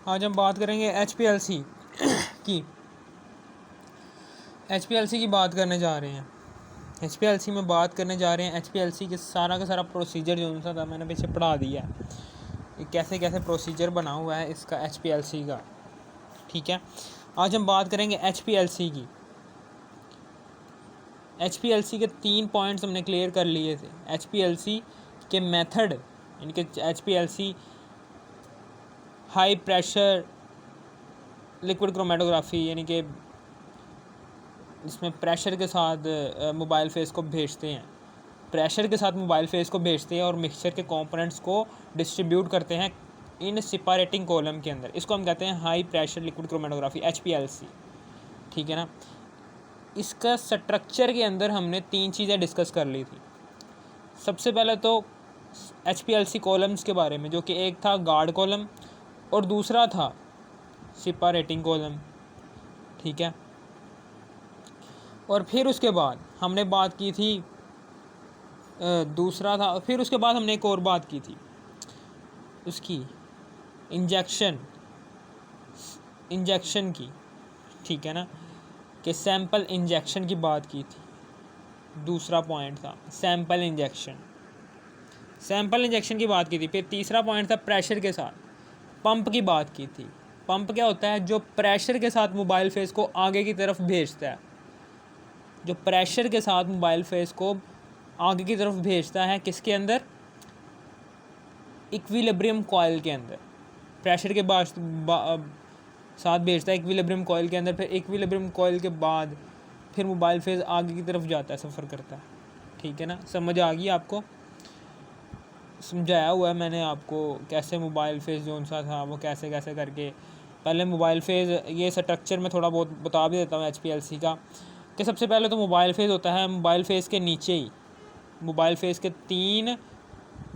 आज हम बात करेंगे HPLC की। HPLC की बात करने जा रहे हैं। HPLC में बात करने जा रहे हैं। HPLC के सारा का सारा प्रोसीजर जो सा था मैंने पीछे पढ़ा दिया है, ये कैसे कैसे प्रोसीजर बना हुआ है इसका HPLC का। ठीक है, आज हम बात करेंगे HPLC की। HPLC के 3 पॉइंट्स हमने क्लियर कर लिए थे। HPLC के मेथड, इनके HPLC high pressure liquid chromatography, यानी कि इसमें प्रेशर के साथ मोबाइल फेस को भेजते हैं, प्रेशर के साथ मोबाइल फेस को भेजते हैं और मिक्सचर के कंपोनेंट्स को डिस्ट्रीब्यूट करते हैं इन सेपरेटिंग कॉलम के अंदर। इसको हम कहते हैं high pressure liquid chromatography, HPLC। ठीक है ना। इसका स्ट्रक्चर के अंदर हमने 3 चीज़ें डिस्कस कर ली थी। सबसे पहले तो HPLC कॉलम्स के बारे में, जो कि एक था गार्ड कॉलम और दूसरा था सेपरेटिंग कॉलम। ठीक है, और फिर उसके बाद हमने बात की थी दूसरा था, फिर उसके बाद हमने एक और बात की थी उसकी इंजेक्शन की। ठीक है ना, कि सैंपल इंजेक्शन की बात की थी। दूसरा पॉइंट था सैंपल इंजेक्शन की बात की थी। फिर तीसरा पॉइंट था प्रेशर के साथ पंप की बात की थी। पंप क्या होता है? जो प्रेशर के साथ मोबाइल फेस को आगे की तरफ भेजता है, जो प्रेशर के साथ मोबाइल फेस को आगे की तरफ भेजता है। किसके अंदर? इक्विलिब्रियम कॉइल के अंदर। प्रेशर के साथ भेजता है इक्विलिब्रियम कॉइल के अंदर। फिर इक्विलिब्रियम कॉइल के बाद फिर मोबाइल फेस आगे की तरफ जाता है, सफ़र करता है। ठीक है ना, समझ आ गई आपको? समझाया हुआ है मैंने आपको कैसे मोबाइल फेस जो सा था वो कैसे कैसे करके। पहले मोबाइल फेस, ये स्ट्रक्चर में थोड़ा बहुत बता भी देता हूँ HPLC का, कि सबसे पहले तो मोबाइल फेस होता है। मोबाइल फेस के नीचे ही मोबाइल फेस के 3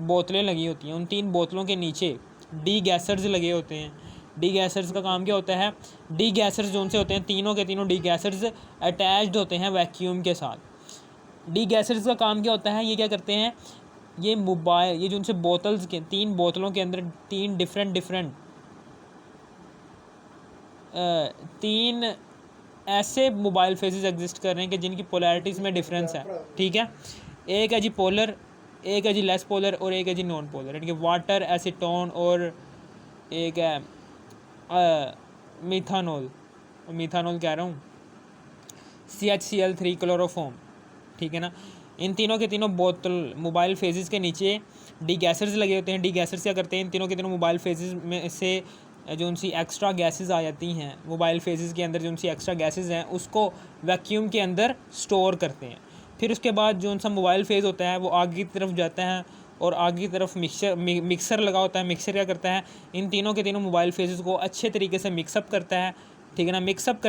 बोतलें लगी होती हैं। उन 3 बोतलों के नीचे डी गैसर्स लगे होते हैं। डी गैसर्स का काम क्या होता है? डी गैसर्स जो उनसे होते हैं, तीनों के तीनों डी गैसर्स अटैच्ड होते हैं वैक्यूम के साथ। डी गैसर्स का काम क्या होता है? ये क्या करते हैं, ये जो उनसे बोतल्स के 3 बोतलों के अंदर 3 डिफरेंट 3 ऐसे मोबाइल फेसेस एग्जिस्ट कर रहे हैं कि जिनकी पोलैरिटीज़ में डिफरेंस है। ठीक है, एक है जी पोलर, एक है जी लेस पोलर और एक है जी नॉन पोलर, यानी कि वाटर, एसीटोन और एक है मीथानॉल कह रहा हूँ, CHCl3 क्लोरोफॉर्म। ठीक है ना, इन तीनों के तीनों बोतल मोबाइल फेजेस के नीचे डी गैसर्स लगे होते हैं। डी गैसर्स क्या करते हैं? इन तीनों के तीनों मोबाइल फेजेस में से जो उनसी एक्स्ट्रा गैसेस आ जाती हैं मोबाइल फेजेस के अंदर, जो उनसी एक्स्ट्रा गैसेस हैं उसको वैक्यूम के अंदर स्टोर करते हैं। फिर उसके बाद जो उनसा मोबाइल फेज़ होता है वो आगे की तरफ जाता है और आगे की तरफ मिक्सर लगा होता है। मिक्सर क्या करता है? इन तीनों के तीनों मोबाइल फेजेस को अच्छे तरीके से मिक्सअप करता है। ठीक है ना, मिक्सअप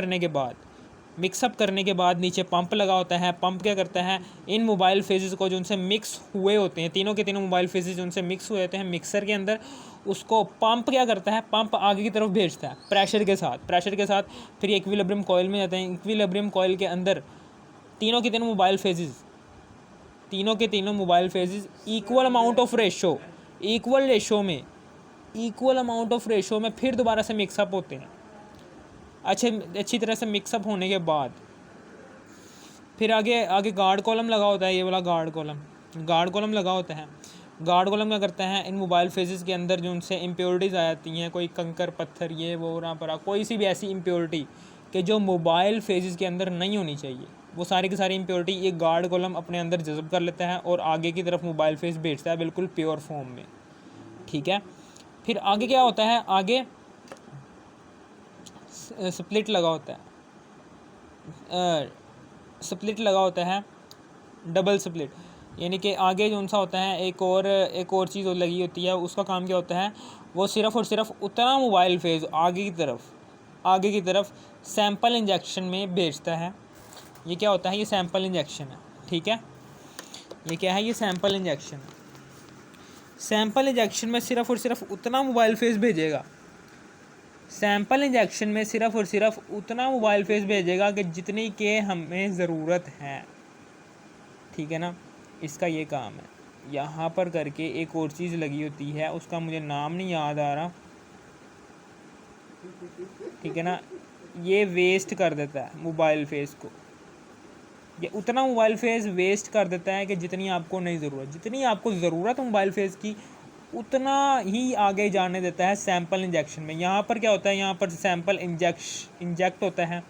करने के बाद नीचे पंप लगा होता है। पंप क्या करता है? इन मोबाइल फेजेस को जो उनसे मिक्स हुए होते हैं, तीनों के तीनों मोबाइल फेजेस जो उनसे मिक्स हुए होते हैं मिक्सर के अंदर, उसको पंप क्या करता है? पंप आगे की तरफ भेजता है प्रेशर के साथ। फिर इक्विलिब्रियम कॉइल में जाते हैं। इक्विलिब्रियम कॉइल के अंदर तीनों के तीनों mobile phases equal amount of ratio में फिर दोबारा से मिक्सअप होते हैं। अच्छी तरह से मिक्सअप होने के बाद फिर आगे गार्ड कॉलम लगा होता है। ये वाला गार्ड कॉलम लगा होता है। गार्ड कॉलम क्या करता है? इन मोबाइल फेजेस के अंदर जो उनसे इम्प्योरिटीज़ आ जाती हैं, कोई कंकर पत्थर ये वो रहा कोई सी भी ऐसी इम्प्योरिटी कि जो मोबाइल फेजेस के अंदर नहीं होनी चाहिए, वो सारी की सारी इम्प्योरिटी ये गार्ड कॉलम अपने अंदर जज़ब कर लेता है और आगे की तरफ मोबाइल फेस भेजता है बिल्कुल प्योर फॉर्म में। ठीक है, फिर आगे क्या होता है? आगे स्प्लिट लगा होता है, डबल स्प्लिट, यानी कि आगे जो सा होता है एक और चीज़ लगी होती है। उसका काम क्या होता है? वो सिर्फ़ और सिर्फ उतना मोबाइल फेज आगे की तरफ सैंपल इंजेक्शन में भेजता है। ये क्या होता है? ये सैंपल इंजेक्शन है। ठीक है, ये क्या है? ये सैंपल इंजेक्शन में सिर्फ़ और सिर्फ उतना मोबाइल फेस भेजेगा। कि जितनी के हमें ज़रूरत है। ठीक है ना, इसका ये काम है। यहाँ पर करके एक और चीज़ लगी होती है, उसका मुझे नाम नहीं याद आ रहा, ठीक है ना, ये वेस्ट कर देता है मोबाइल फेज़ को। ये उतना मोबाइल फेज़ वेस्ट कर देता है कि जितनी आपको नहीं ज़रूरत, जितनी आपको ज़रूरत है मोबाइल फेज़ की उतना ही आगे जाने देता है सैंपल इंजेक्शन में। यहाँ पर क्या होता है, यहाँ पर सैंपल इंजेक्ट होता है,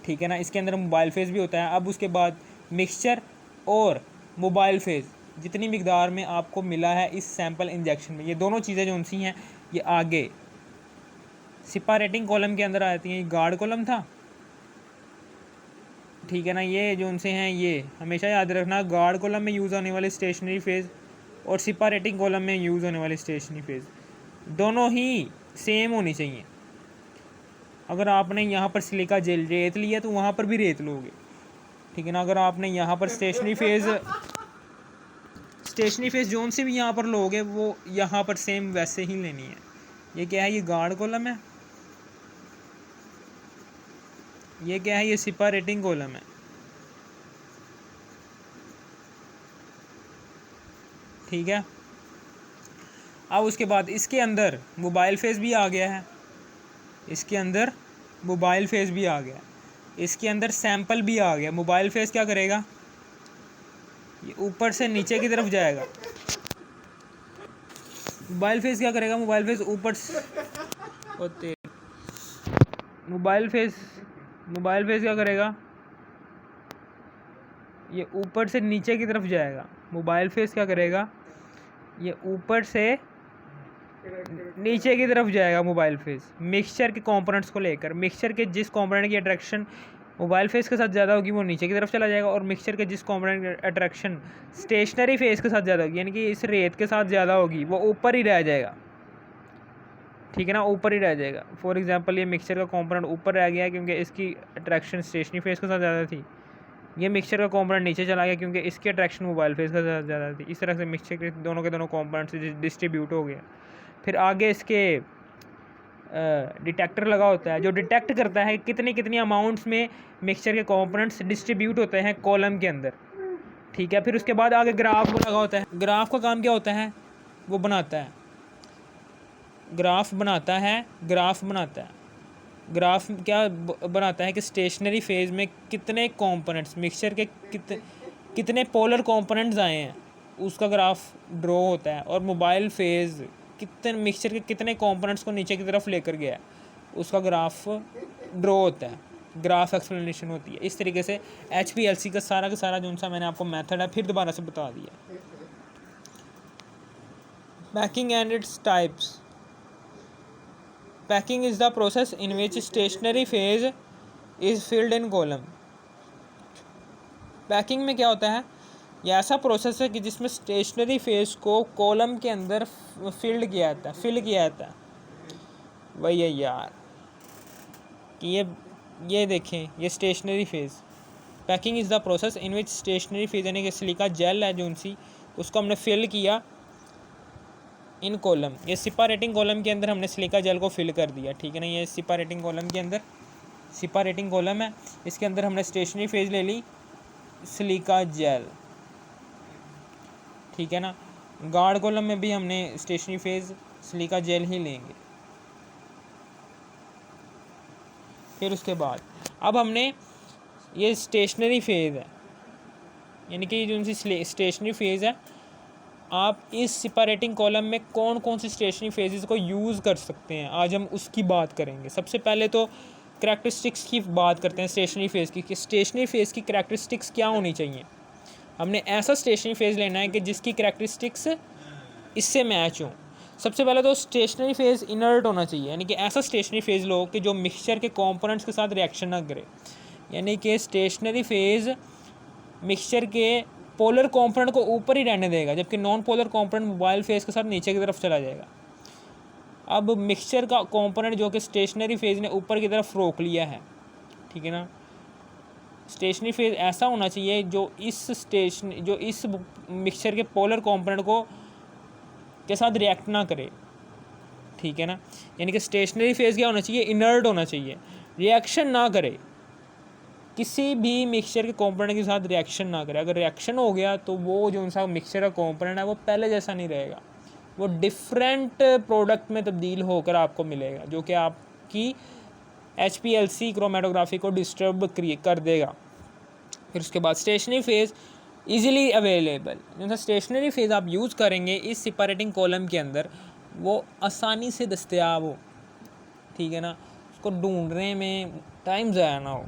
ठीक है ना, इसके अंदर मोबाइल फेज़ भी होता है। अब उसके बाद मिक्सचर और मोबाइल फेज़ जितनी मिकदार में आपको मिला है इस सैंपल इंजेक्शन में, ये दोनों चीज़ें जो सी हैं ये आगे सेपरेटिंग कॉलम के अंदर आती हैं। ये गार्ड कॉलम था, ठीक है ना, ये जो उनसे हैं ये हमेशा याद रखना, गार्ड कॉलम में यूज़ होने वाले स्टेशनरी फेज़ और सेपरेटिंग कॉलम में यूज़ होने वाले स्टेशनरी फेज़ दोनों ही सेम होनी चाहिए। अगर आपने यहाँ पर सिलिका जेल रेत लिया तो वहाँ पर भी रेत लोगे, ठीक है ना। अगर आपने यहाँ पर स्टेशनरी फेज़ जोन से भी यहाँ पर लोगे वो यहाँ पर सेम वैसे ही लेनी है। ये क्या है, ये गार्ड कॉलम है, ये क्या है, ये सेपरेटिंग कॉलम है, ठीक है। अब उसके बाद इसके अंदर मोबाइल फेज़ भी आ गया है, इसके अंदर मोबाइल फेज़ भी आ गया, इसके अंदर सैंपल भी आ गया। मोबाइल फेज़ क्या करेगा, ये ऊपर से नीचे की तरफ जाएगा। मोबाइल फेज़ क्या करेगा, मोबाइल फेज़ ऊपर से होते मोबाइल फेज़ क्या करेगा, ये ऊपर से नीचे की तरफ जाएगा। मोबाइल फेज़ क्या करेगा, ये ऊपर से नीचे की तरफ जाएगा। मोबाइल फेज़ मिक्सचर के कंपोनेंट्स को लेकर, मिक्सचर के जिस कंपोनेंट की अट्रैक्शन मोबाइल फेज़ के साथ ज़्यादा होगी वो नीचे की तरफ चला जाएगा, और मिक्सचर के जिस कंपोनेंट की अट्रैक्शन स्टेशनरी फेज़ के साथ ज़्यादा होगी, यानी कि इस रेत के साथ ज़्यादा होगी, वो ऊपर ही रह जाएगा, ठीक है ना, ऊपर ही रह जाएगा। फॉर एग्जांपल ये मिक्सचर का कंपोनेंट ऊपर रह गया क्योंकि इसकी अट्रैक्शन स्टेशनरी फेज़ के साथ ज़्यादा थी। ये मिक्सचर का कंपोनेंट नीचे चला गया क्योंकि इसकी अट्रैक्शन मोबाइल फेज़ के साथ ज़्यादा थी। इस तरह से मिक्सचर के दोनों कंपोनेंट्स डिस्ट्रीब्यूट हो गया। फिर आगे इसके डिटेक्टर लगा होता है जो डिटेक्ट करता है कितनी कितनी अमाउंट्स में मिक्सचर के कंपोनेंट्स डिस्ट्रीब्यूट होते हैं कॉलम के अंदर, ठीक है। फिर उसके बाद आगे ग्राफ लगा होता है। ग्राफ का काम क्या होता है, वो बनाता है ग्राफ बनाता है ग्राफ क्या बनाता है कि स्टेशनरी फेज़ में कितने कंपोनेंट्स मिक्सचर के कितने पोलर कंपोनेंट्स आए हैं उसका ग्राफ ड्रॉ होता है, और मोबाइल फेज़ कितने मिक्सचर के कितने कंपोनेंट्स को नीचे की तरफ लेकर गया है उसका ग्राफ ड्रॉ होता है, ग्राफ एक्सप्लेनेशन होती है। इस तरीके से HPLC का सारा जो सा मैंने आपको मेथड है फिर दोबारा से बता दिया। Packing and its types. Packing is the process in which stationary phase is filled in column. Packing में क्या होता है, ये ऐसा प्रोसेस है कि जिसमें स्टेशनरी फेज़ को कॉलम के अंदर फिल किया जाता है। वही है यार कि ये देखें, ये stationary phase. Packing is the process in which stationary phase यानी कि सिलिका जेल है जो सी उसको हमने फिल किया इन कॉलम। ये सेपरेटिंग कॉलम के अंदर हमने सिलिका जेल को फिल कर दिया, ठीक है ना। ये सेपरेटिंग कॉलम के अंदर सेपरेटिंग कॉलम है, इसके अंदर हमने स्टेशनरी फेज़ ले ली सिलिका जेल, ठीक है ना। गार्ड कॉलम में भी हमने स्टेशनरी फेज़ सिलिका जेल ही लेंगे। फिर उसके बाद अब हमने ये स्टेशनरी फेज़ है, यानी कि जो उनकी स्टेशनरी फेज़ है, आप इस सेपरेटिंग कॉलम में कौन कौन सी स्टेशनरी फेजेस को यूज़ कर सकते हैं, आज हम उसकी बात करेंगे। सबसे पहले तो करैक्टरिस्टिक्स की बात करते हैं स्टेशनरी फेज़ की, कि स्टेशनरी फेज़ की करैक्टरिस्टिक्स क्या होनी चाहिए। हमने ऐसा स्टेशनरी फेज़ लेना है कि जिसकी करैक्टरिस्टिक्स इससे मैच हो। सबसे पहले तो स्टेशनरी फेज़ इनर्ट होना चाहिए, यानी कि ऐसा स्टेशनरी फेज़ लो कि जो मिक्सचर के कंपोनेंट्स के साथ रिएक्शन ना करे, यानी कि स्टेशनरी फेज़ मिक्सचर के पोलर कंपोनेंट को ऊपर ही रहने देगा जबकि non polar component mobile phase के साथ नीचे की तरफ चला जाएगा। अब मिक्सचर का कंपोनेंट जो कि स्टेशनरी फेज़ ने ऊपर की तरफ रोक लिया है, ठीक है ना। स्टेशनरी फेज़ ऐसा होना चाहिए जो इस मिक्सचर के पोलर कंपोनेंट को के साथ रिएक्ट ना करे, ठीक है ना। यानी कि स्टेशनरी फेज़ क्या होना चाहिए, इनर्ट होना चाहिए, रिएक्शन ना करे, किसी भी मिक्सचर के कंपोनेंट के साथ रिएक्शन ना करे। अगर रिएक्शन हो गया तो वो जो उनका मिक्सचर का कंपोनेंट है वो पहले जैसा नहीं रहेगा, वो डिफरेंट प्रोडक्ट में तब्दील होकर आपको मिलेगा, जो कि आप कि HPLC क्रोमेटोग्राफी को डिस्टर्ब कर देगा। फिर उसके बाद स्टेशनरी फेज़ इजीली अवेलेबल, जो सा स्टेशनरी फेज़ आप यूज़ करेंगे इस सेपरेटिंग कॉलम के अंदर वो आसानी से दस्तयाब हो, ठीक है ना, उसको ढूंढने में टाइम ज़ाया ना हो,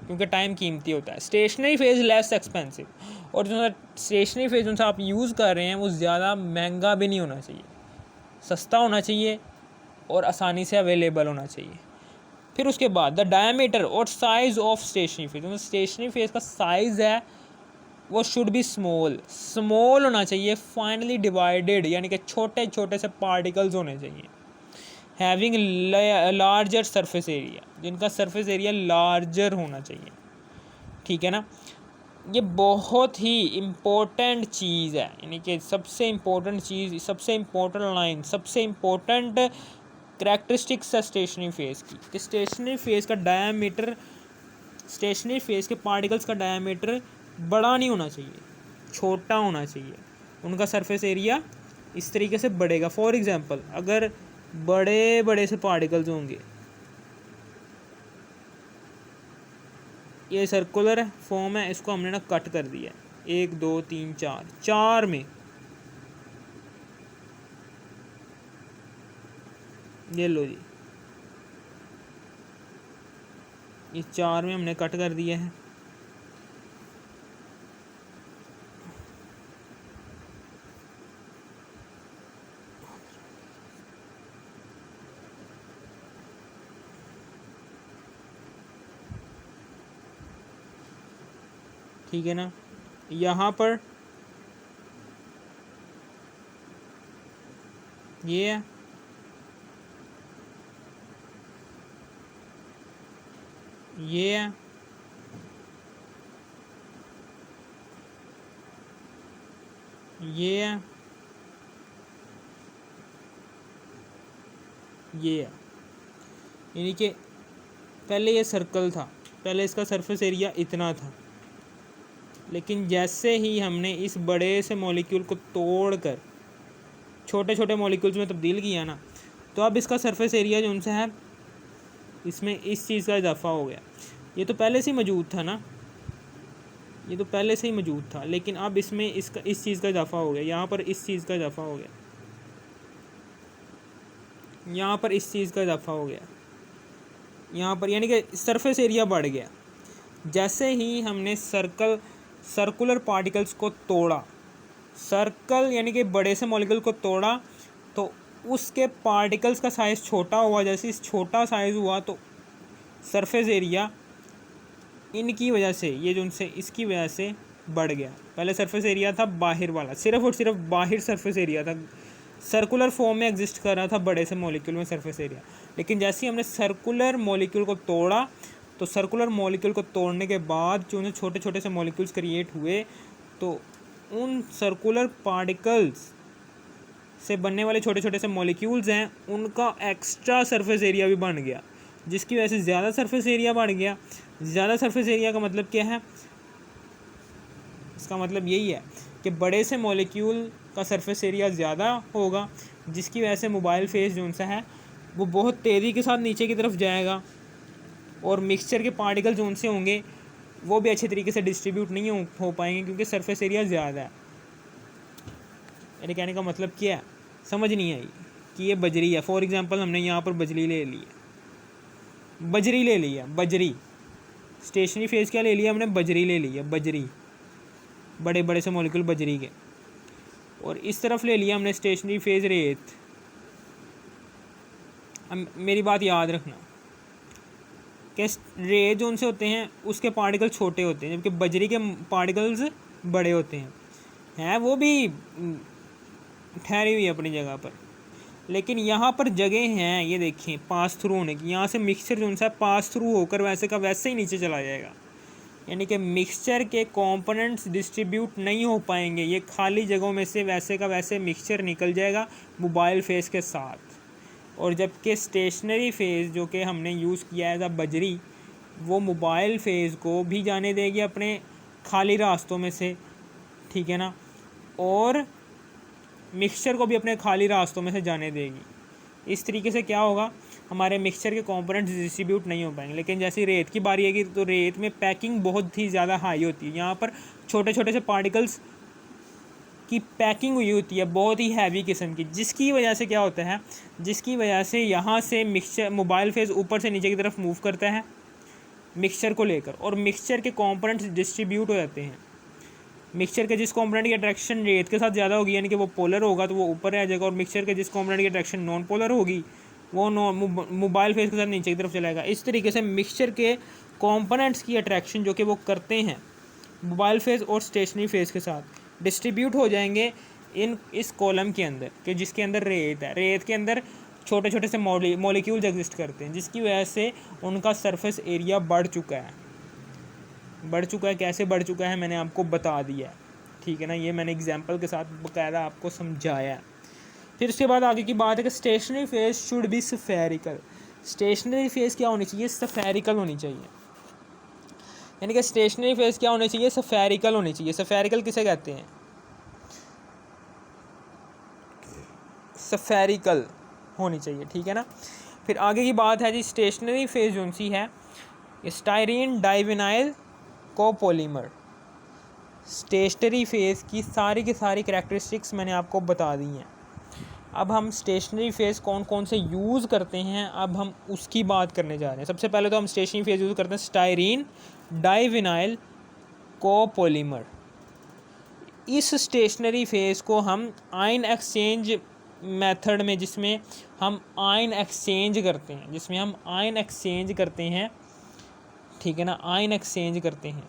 क्योंकि टाइम कीमती होता है। स्टेशनरी फेज़ लेस एक्सपेंसिव, और जो स्टेशनरी फेज़ जो आप यूज़ कर रहे हैं वो ज़्यादा महंगा भी नहीं होना चाहिए, सस्ता होना चाहिए और आसानी से अवेलेबल होना चाहिए। फिर उसके बाद द डायमीटर और साइज़ ऑफ स्टेशनरी फेज़, जो स्टेशनरी फेज़ का साइज़ है वो शुड बी स्मॉल होना चाहिए, फाइनली डिवाइडेड यानी कि छोटे छोटे से पार्टिकल्स होने चाहिए, हैविंग लार्जर सरफेस एरिया, जिनका सरफेस एरिया लार्जर होना चाहिए, ठीक है ना। ये बहुत ही इम्पोर्टेंट चीज़ है, यानी कि सबसे इम्पोर्टेंट चीज़, सबसे इम्पोर्टेंट लाइन, सबसे इम्पोर्टेंट करैक्टरिस्टिक्स है स्टेशनरी फेज़ की, कि स्टेशनरी फेज़ का डायमीटर, स्टेशनरी फेज़ के पार्टिकल्स का डायमीटर बड़ा नहीं होना चाहिए, छोटा होना चाहिए, उनका सरफेस एरिया इस तरीके से बढ़ेगा। फॉर एग्जांपल अगर बड़े बड़े से पार्टिकल्स होंगे, ये सर्कुलर फॉर्म है, इसको हमने ना कट कर दिया, 1 2 3 4 में, ये लो जी, ये 4 में हमने कट कर दिया है। ठीक है ना, यहाँ पर ये है, ये है, ये है, ये है, यानी कि पहले ये सर्कल था, पहले इसका सरफेस एरिया इतना था, लेकिन जैसे ही हमने इस बड़े से मॉलिक्यूल को तोड़कर छोटे छोटे मॉलिक्यूल्स में तब्दील किया ना, तो अब इसका सरफेस एरिया जो उनसे है इसमें इस चीज़ का इजाफा हो गया। ये तो पहले से ही मौजूद था ना, ये तो पहले से ही मौजूद था, लेकिन अब इसमें इसका इस चीज़ का इजाफा हो गया, यहाँ पर इस चीज़ का इजाफा हो गया, यहाँ पर इस चीज़ का इजाफा हो गया, यहाँ पर, यानी कि सरफेस एरिया बढ़ गया। जैसे ही हमने सर्कुलर पार्टिकल्स को तोड़ा, सर्कल यानी कि बड़े से मॉलिक्यूल को तोड़ा, तो उसके पार्टिकल्स का साइज़ छोटा हुआ, जैसे इस छोटा साइज़ हुआ तो सरफेस एरिया इनकी वजह से, ये जो उनसे इसकी वजह से बढ़ गया। पहले सरफेस एरिया था बाहर वाला, सिर्फ और सिर्फ बाहर सरफेस एरिया था, सर्कुलर फॉर्म में एग्जिस्ट कर रहा था बड़े से मॉलिक्यूल में सरफेस एरिया, लेकिन जैसे ही हमने सर्कुलर मॉलिक्यूल को तोड़ा, तो सर्कुलर मॉलिक्यूल को तोड़ने के बाद जो छोटे छोटे से मॉलिक्यूल्स क्रिएट हुए, तो उन सर्कुलर पार्टिकल्स से बनने वाले छोटे छोटे से मॉलिक्यूल्स हैं, उनका एक्स्ट्रा सरफेस एरिया भी बन गया, जिसकी वजह से ज़्यादा सरफेस एरिया बढ़ गया। ज़्यादा सरफेस एरिया का मतलब क्या है, इसका मतलब यही है कि बड़े से मॉलिक्यूल का सरफेस एरिया ज़्यादा होगा, जिसकी वजह से मोबाइल फेस जो उनसा है वो बहुत तेज़ी के साथ नीचे की तरफ जाएगा, और मिक्सचर के पार्टिकल जो उनसे होंगे वो भी अच्छे तरीके से डिस्ट्रीब्यूट नहीं हो पाएंगे, क्योंकि सरफेस एरिया ज़्यादा है। मेरे कहने का मतलब क्या है, समझ नहीं आई कि ये बजरी है। फॉर एग्जांपल हमने यहाँ पर बजरी ले ली है, बजरी ले ली है, बजरी, स्टेशनरी फेज़ क्या ले लिया हमने, बजरी ले ली है, बजरी, बड़े बड़े से मॉलिक्यूल बजरी के, और इस तरफ ले लिया हमने स्टेशनरी फेज़ रेत। अब मेरी बात याद रखना कि रेत जो उनसे होते हैं उसके पार्टिकल छोटे होते हैं, जबकि बजरी के पार्टिकल्स बड़े होते हैं वो भी ठहरी हुई है अपनी जगह पर, लेकिन यहाँ पर जगह हैं, ये देखें, पास थ्रू होने की, यहाँ से मिक्सचर जो उनसा पास थ्रू होकर वैसे का वैसे ही नीचे चला जाएगा, यानी कि मिक्सचर के कंपोनेंट्स डिस्ट्रीब्यूट नहीं हो पाएंगे, ये खाली जगहों में से वैसे का वैसे मिक्सचर निकल जाएगा मोबाइल फेस के साथ। और जबकि स्टेशनरी फेज़ जो कि हमने यूज़ किया है बजरी, वो मोबाइल फेज़ को भी जाने देगी अपने खाली रास्तों में से, ठीक है ना, और मिक्सचर को भी अपने खाली रास्तों में से जाने देगी। इस तरीके से क्या होगा, हमारे मिक्सचर के कंपोनेंट्स डिस्ट्रीब्यूट नहीं हो पाएंगे। लेकिन जैसे रेत की बारी आएगी तो रेत में पैकिंग बहुत ही ज़्यादा हाई होती है, यहाँ पर छोटे छोटे से पार्टिकल्स की पैकिंग हुई होती है बहुत ही हैवी किस्म की, जिसकी वजह से क्या होता है, जिसकी वजह से यहाँ से मिक्सचर मोबाइल फेज़ ऊपर से नीचे की तरफ मूव करता है मिक्सचर को लेकर, और मिक्सचर के कंपोनेंट्स डिस्ट्रीब्यूट हो जाते हैं। मिक्सचर के जिस कंपोनेंट की अट्रैक्शन रेत के साथ ज़्यादा होगी यानी कि वो पोलर होगा तो वो ऊपर रह जाएगा, और मिक्सचर के जिस कंपोनेंट की अट्रैक्शन नॉन पोलर होगी वो मोबाइल फेज़ के साथ नीचे की तरफ चलाएगा। इस तरीके से मिक्सचर के कंपोनेंट्स की अट्रैक्शन जो कि वो करते हैं मोबाइल फेज़ और स्टेशनरी फेज़ के साथ डिस्ट्रीब्यूट हो जाएंगे इस कॉलम के अंदर, कि जिसके अंदर रेत है। रेत के अंदर छोटे छोटे से मॉलिक्यूल्स एग्जिस्ट करते हैं, जिसकी वजह से उनका सरफेस एरिया बढ़ चुका है। कैसे बढ़ चुका है मैंने आपको बता दिया है, ठीक है ना, ये मैंने एग्जांपल के साथ बकायदा आपको समझाया है। फिर उसके बाद आगे की बात है कि stationary phase should be spherical. Stationary phase क्या होनी चाहिए, स्फेरिकल होनी चाहिए। यानी कि स्टेशनरी फेज क्या होनी चाहिए, स्फेरिकल होनी चाहिए। स्फेरिकल किसे कहते हैं, स्फेरिकल होनी चाहिए, ठीक है ना। फिर आगे की बात है जी, स्टेशनरी फेज कौन सी है, स्टायरीन डाइविनाइल कोपोलीमर। स्टेशनरी फेज की सारी करैक्टरिस्टिक्स मैंने आपको बता दी हैं। अब हम स्टेशनरी फेज कौन कौन से यूज़ करते हैं, अब हम उसकी बात करने जा रहे हैं। सबसे पहले तो हम स्टेशनरी फेज यूज़ करते हैं स्टायरीन डाइविनाइल कोपोलीमर। इस स्टेशनरी फेज को हम आयन एक्सचेंज मेथड में, जिसमें हम आयन एक्सचेंज करते हैं, ठीक है ना, आयन एक्सचेंज करते हैं,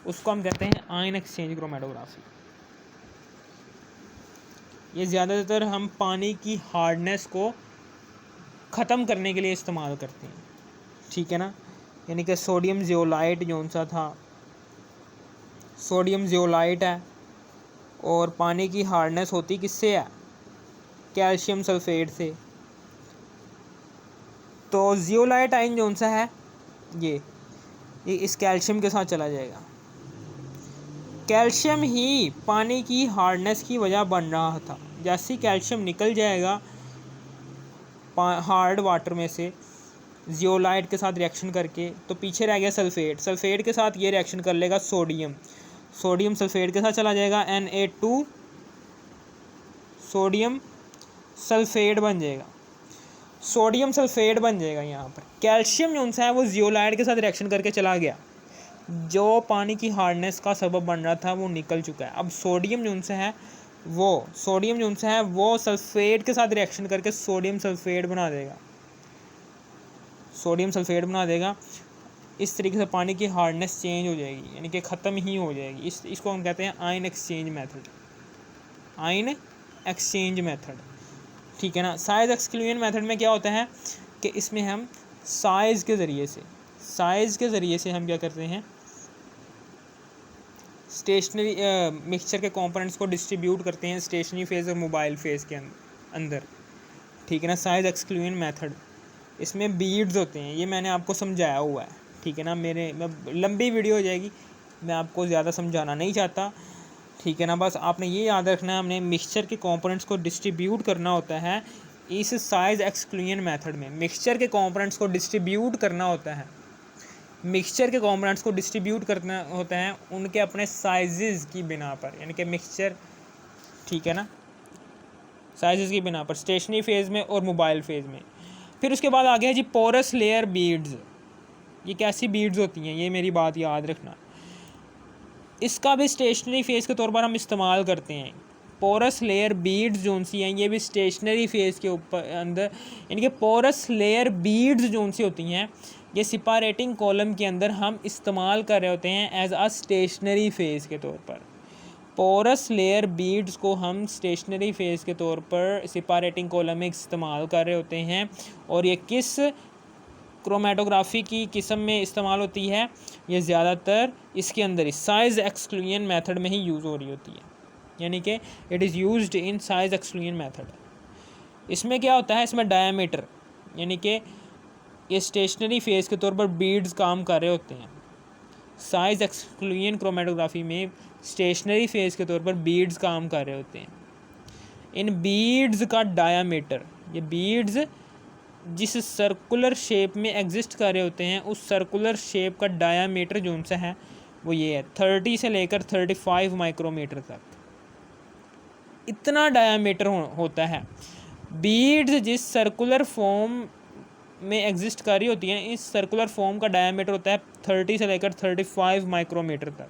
उसको हम कहते हैं आयन एक्सचेंज क्रोमेटोग्राफी। ये ज़्यादातर हम पानी की हार्डनेस को ख़त्म करने के लिए इस्तेमाल करते हैं, ठीक है ना। यानी कि सोडियम जियोलाइट जो सा था, सोडियम जियोलाइट है, और पानी की हार्डनेस होती किससे है, कैल्शियम सल्फेट से। तो जियोलाइट आयन जो सा है ये इस कैल्शियम के साथ चला जाएगा। कैल्शियम ही पानी की हार्डनेस की वजह बन रहा था। जैसे ही कैल्शियम निकल जाएगा हार्ड वाटर में से जियोलाइट के साथ रिएक्शन करके, तो पीछे रह गया सल्फेट। सल्फेट के साथ ये रिएक्शन कर लेगा सोडियम, सोडियम सल्फेट के साथ चला जाएगा Na2 सोडियम सल्फेट बन जाएगा, सोडियम सल्फेट बन जाएगा। यहाँ पर कैल्शियम जो है वो जियोलाइट के साथ रिएक्शन करके चला गया, जो पानी की हार्डनेस का सबब बन रहा था वो निकल चुका है। अब सोडियम जो है वो सल्फेट के साथ रिएक्शन करके सोडियम सल्फेट बना देगा। इस तरीके से पानी की हार्डनेस चेंज हो जाएगी, यानी कि ख़त्म ही हो जाएगी। इसको हम कहते हैं आयन एक्सचेंज मेथड, ठीक है ना। साइज एक्सक्लूजन मेथड में क्या होता है कि इसमें हम साइज़ के ज़रिए से हम क्या करते हैं, स्टेशनरी मिक्सचर के कंपोनेंट्स को डिस्ट्रीब्यूट करते हैं स्टेशनरी फेज़ और मोबाइल फेज़ के अंदर, ठीक है ना। साइज एक्सक्लूजन मेथड, इसमें बीड्स होते हैं, ये मैंने आपको समझाया हुआ है, ठीक है ना। लंबी वीडियो हो जाएगी, मैं आपको ज़्यादा समझाना नहीं चाहता, ठीक है ना। बस आपने ये याद रखना है, हमने मिक्सचर के कंपोनेंट्स को डिस्ट्रीब्यूट करना होता है इस साइज एक्सक्लूजन मेथड में। मिक्सचर के कंपोनेंट्स को डिस्ट्रीब्यूट करना होता है उनके अपने साइजेस की बिना पर, यानी कि मिक्सचर, ठीक है ना, साइजेस की बिना पर स्टेशनरी फेज़ में और मोबाइल फेज़ में। फिर उसके बाद आ गया जी पोरस लेयर बीड्स। ये कैसी बीड्स होती हैं, ये मेरी बात याद रखना। इसका भी स्टेशनरी फेज़ के तौर पर हम इस्तेमाल करते हैं। पोरस लेयर बीड्स जो सी हैं ये भी स्टेशनरी फेज़ के ऊपर अंदर, यानी कि पोरस लेयर बीड्स जो सी होती हैं ये सेपरेटिंग कॉलम के अंदर हम इस्तेमाल कर रहे होते हैं एज आ स्टेशनरी फेज़ के तौर पर। पोरस लेयर बीड्स को हम स्टेशनरी फेज़ के तौर पर सेपरेटिंग कॉलम में इस्तेमाल कर रहे होते हैं, और ये किस क्रोमेटोग्राफी की किस्म में इस्तेमाल होती है, ये ज़्यादातर इसके अंदर साइज़ एक्सक्लूजन मेथड में ही यूज़ हो रही होती है, यानी कि it is used in size exclusion method. इसमें क्या होता है, इसमें डायमीटर, यानी कि ये स्टेशनरी फेज़ के तौर पर बीड्स काम कर रहे होते हैं। साइज़ एक्सक्लूजन क्रोमेटोग्राफी में स्टेशनरी फेज़ के तौर पर बीड्स काम कर रहे होते हैं। इन बीड्स का डायामीटर, ये बीड्स जिस सर्कुलर शेप में एग्जिस्ट कर रहे होते हैं उस सर्कुलर शेप का डायामीटर जो सा है वो ये है 30 से लेकर 35 माइक्रोमीटर तक, इतना डायामीटर होता है। बीड्स जिस सर्कुलर फॉर्म में एग्जिस्ट कर रही होती हैं इस सर्कुलर फॉर्म का डायामीटर होता है 30 से लेकर 35 माइक्रोमीटर तक,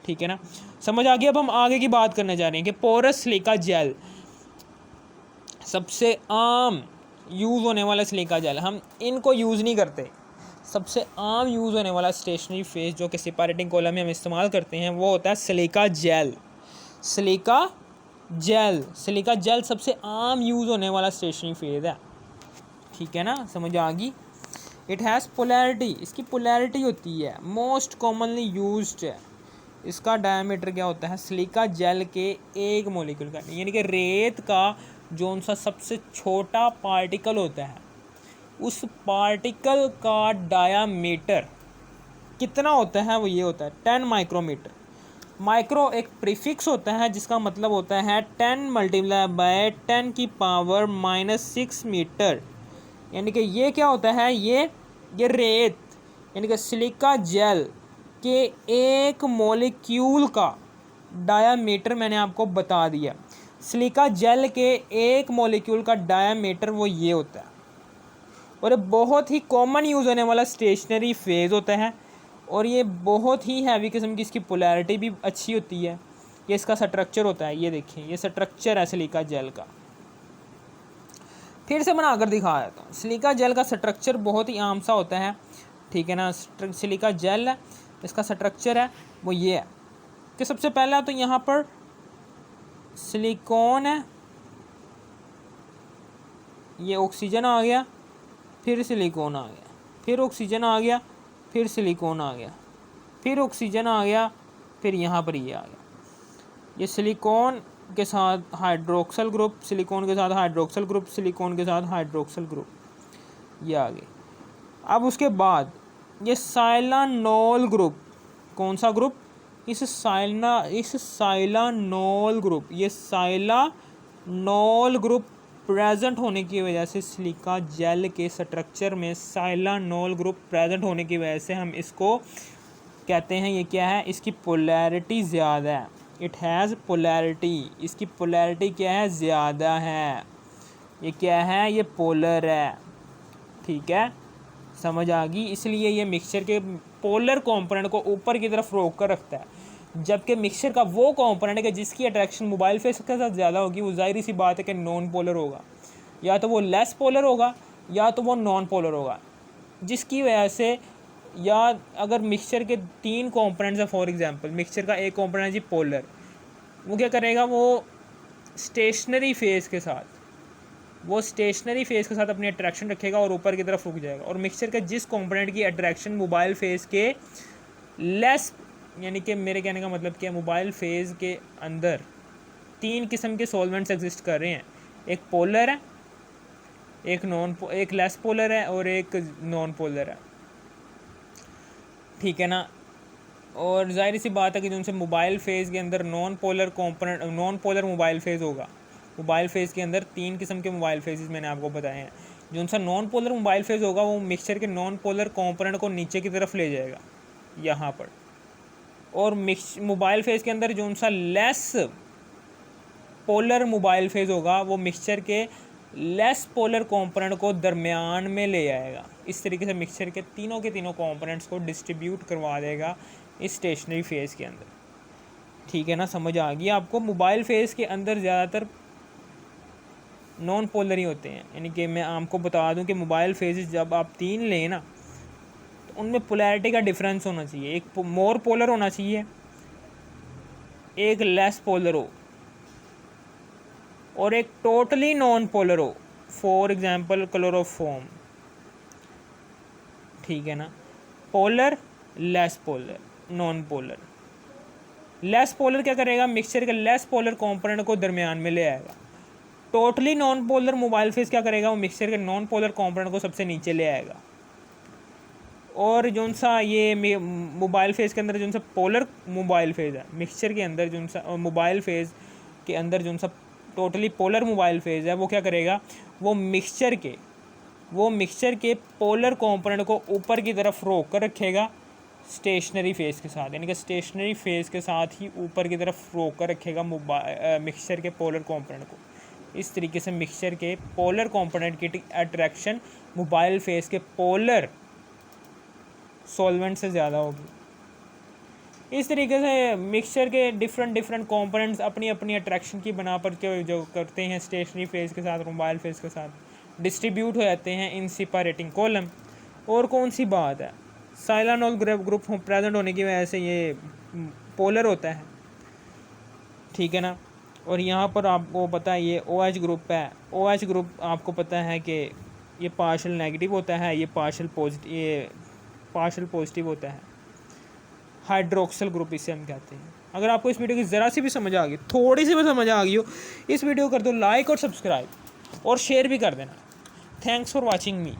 ठीक है ना, समझ आ गया। अब हम आगे की बात करने जा रहे हैं कि पोरस सिलिका जेल, सबसे आम यूज़ होने वाला सिलिका जेल, हम इनको यूज़ नहीं करते। सबसे आम यूज़ होने वाला स्टेशनरी फेस जो कि सेपरेटिंग कॉलम में हम इस्तेमाल करते हैं वो होता है सिलिका जेल। सिलिका जेल सबसे आम यूज़ होने वाला स्टेशनरी फेस है, ठीक है ना, समझ आ गई। इट हैज़ पोलैरिटी, इसकी पोलैरिटी होती है, मोस्ट कॉमनली यूज्ड है। इसका डायमीटर क्या होता है सिलिका जेल के एक मॉलिक्यूल का, यानी कि रेत का जो सा सबसे छोटा पार्टिकल होता है उस पार्टिकल का डायामीटर कितना होता है वो ये होता है 10 माइक्रोमीटर। माइक्रो एक प्रीफिक्स होता है जिसका मतलब होता है 10 मल्टीप्लाई बाय 10 की पावर -6 मीटर, यानी कि ये क्या होता है ये रेत यानी कि सिलिका जेल के एक मॉलिक्यूल का डायामीटर मैंने आपको बता दिया। सिलिका जेल के एक मॉलिक्यूल का डायामीटर वो ये होता है और ये बहुत ही कॉमन यूज़ होने वाला स्टेशनरी फेज़ होता है और ये बहुत ही हैवी किस्म की इसकी पोलैरिटी भी अच्छी होती है। ये इसका स्ट्रक्चर होता है, ये देखिए ये स्ट्रक्चर है सिलिका जेल का। फिर से बनाकर दिखा देता हूँ। सिलिका जेल का स्ट्रक्चर बहुत ही आम सा होता है, ठीक है ना। सिलिका जेल है, इसका स्ट्रक्चर है वो ये है कि सबसे पहला तो यहाँ पर सिलिकॉन है, ये ऑक्सीजन आ गया, फिर सिलिकॉन आ गया, फिर ऑक्सीजन आ गया, फिर सिलिकॉन आ गया, फिर ऑक्सीजन आ गया, फिर यहाँ पर ये आ गया। ये सिलिकॉन के साथ हाइड्रोक्सल ग्रुप, सिलिकॉन के साथ हाइड्रोक्सल ग्रुप, सिलिकॉन के साथ हाइड्रोक्सल ग्रुप, ये आ गए। अब उसके बाद ये साइलानोल ग्रुप, कौन सा ग्रुप इस साइलानोल ग्रुप, ये साइलानोल ग्रुप प्रेजेंट होने की वजह से सिलिका जेल के स्ट्रक्चर में साइलानोल ग्रुप प्रेजेंट होने की वजह से हम इसको कहते हैं ये क्या है इसकी पोलैरिटी ज़्यादा है। इट हैज़ पोलैरिटी, इसकी पोलैरिटी क्या है ज़्यादा है, ये क्या है ये पोलर है, ठीक है, समझ आ गई। इसलिए ये मिक्सचर के पोलर कंपोनेंट को ऊपर की तरफ रोक कर रखता है, जबकि मिक्सचर का वो कंपोनेंट है कि जिसकी अट्रैक्शन मोबाइल फेस के साथ ज़्यादा होगी वो जाहिर सी बात है कि नॉन पोलर होगा, या तो वो लेस पोलर होगा या तो वो नॉन पोलर होगा, जिसकी वजह से या अगर मिक्सचर के 3 कंपोनेंट्स हैं, फॉर एग्जांपल मिक्सचर का एक कंपोनेंट है जी पोलर, वो क्या करेगा वो स्टेशनरी फेस के साथ अपनी अट्रैक्शन रखेगा और ऊपर की तरफ रुक जाएगा। और मिक्सचर के जिस कंपोनेंट की अट्रैक्शन मोबाइल फेस के लेस, यानी कि मेरे कहने का मतलब क्या है मोबाइल फेज़ के अंदर 3 किस्म के सॉल्वेंट्स एग्जिस्ट कर रहे हैं, एक पोलर है, एक लेस पोलर है और एक नॉन पोलर है, ठीक है ना। और जाहिर सी बात है कि जिनसे मोबाइल फेज़ के अंदर नॉन पोलर मोबाइल फेज़ होगा। मोबाइल फेज़ के अंदर 3 किस्म के मोबाइल फेजेस मैंने आपको बताए हैं। जो सा नॉन पोलर मोबाइल फेज़ होगा वो मिक्सचर के नॉन पोलर कंपोनेंट को नीचे की तरफ ले जाएगा यहाँ पर, और मोबाइल फेज़ के अंदर जो सा लेस पोलर मोबाइल फेज़ होगा वो मिक्सचर के लेस पोलर कंपोनेंट को दरमियान में ले आएगा। इस तरीके से मिक्सचर के तीनों कंपोनेंट्स को डिस्ट्रीब्यूट करवा देगा इस स्टेशनरी फेज़ के अंदर, ठीक है ना, समझ आ गई आपको। मोबाइल फेज़ के अंदर ज़्यादातर नॉन पोलर ही होते हैं, यानी कि मैं आपको बता दूं कि मोबाइल फेजेस जब आप 3 लें ना तो उनमें पोलैरिटी का डिफरेंस होना चाहिए, एक मोर पोलर होना चाहिए, एक लेस पोलर हो और एक टोटली नॉन पोलर हो, फॉर एग्जांपल क्लोरोफॉर्म, ठीक है ना। Polar, less polar, non polar. Less polar क्या करेगा मिक्सचर के लेस पोलर कंपोनेंट को दरमियान में ले आएगा। Totally non polar mobile phase क्या करेगा वो मिक्सचर के नॉन पोलर कंपोनेंट को सबसे नीचे ले आएगा। और जो सा ये मोबाइल फेज़ के अंदर जो सा पोलर मोबाइल फेज़ है, मिक्सचर के अंदर जो सा मोबाइल फेज़ के अंदर जो सा टोटली पोलर मोबाइल फेज़ है, वो क्या करेगा, वो मिक्सचर के पोलर कंपोनेंट को ऊपर की तरफ रोक कर रखेगा स्टेशनरी फेज़ के साथ, यानी कि स्टेशनरी फेज़ के साथ ही ऊपर की तरफ रोक कर रखेगा मिक्सचर के पोलर कंपोनेंट को। इस तरीके से मिक्सचर के पोलर कंपोनेंट की अट्रैक्शन मोबाइल फेज़ के पोलर सॉल्वेंट से ज़्यादा होगी। इस तरीके से मिक्सचर के डिफरेंट कंपोनेंट्स अपनी अपनी अट्रैक्शन की बना पर जो करते हैं स्टेशनरी फेज़ के साथ मोबाइल फेज़ के साथ डिस्ट्रीब्यूट हो जाते हैं इन सेपरेटिंग कॉलम। और कौन सी बात है, साइलानोल ग्रुप प्रेजेंट होने की वजह से ये पोलर होता है, ठीक है ना। और यहाँ पर आपको पता है ये OH ग्रुप है, OH ग्रुप आपको पता है कि ये पार्शियल नेगेटिव होता है, ये पार्शियल पॉजिटिव होता है। हाइड्रोक्सिल ग्रुप इसे हम कहते हैं। अगर आपको इस वीडियो की ज़रा सी भी समझ आ गई, थोड़ी सी भी समझ आ गई हो, इस वीडियो को कर दो लाइक और सब्सक्राइब और शेयर भी कर देना। Thanks for watching me.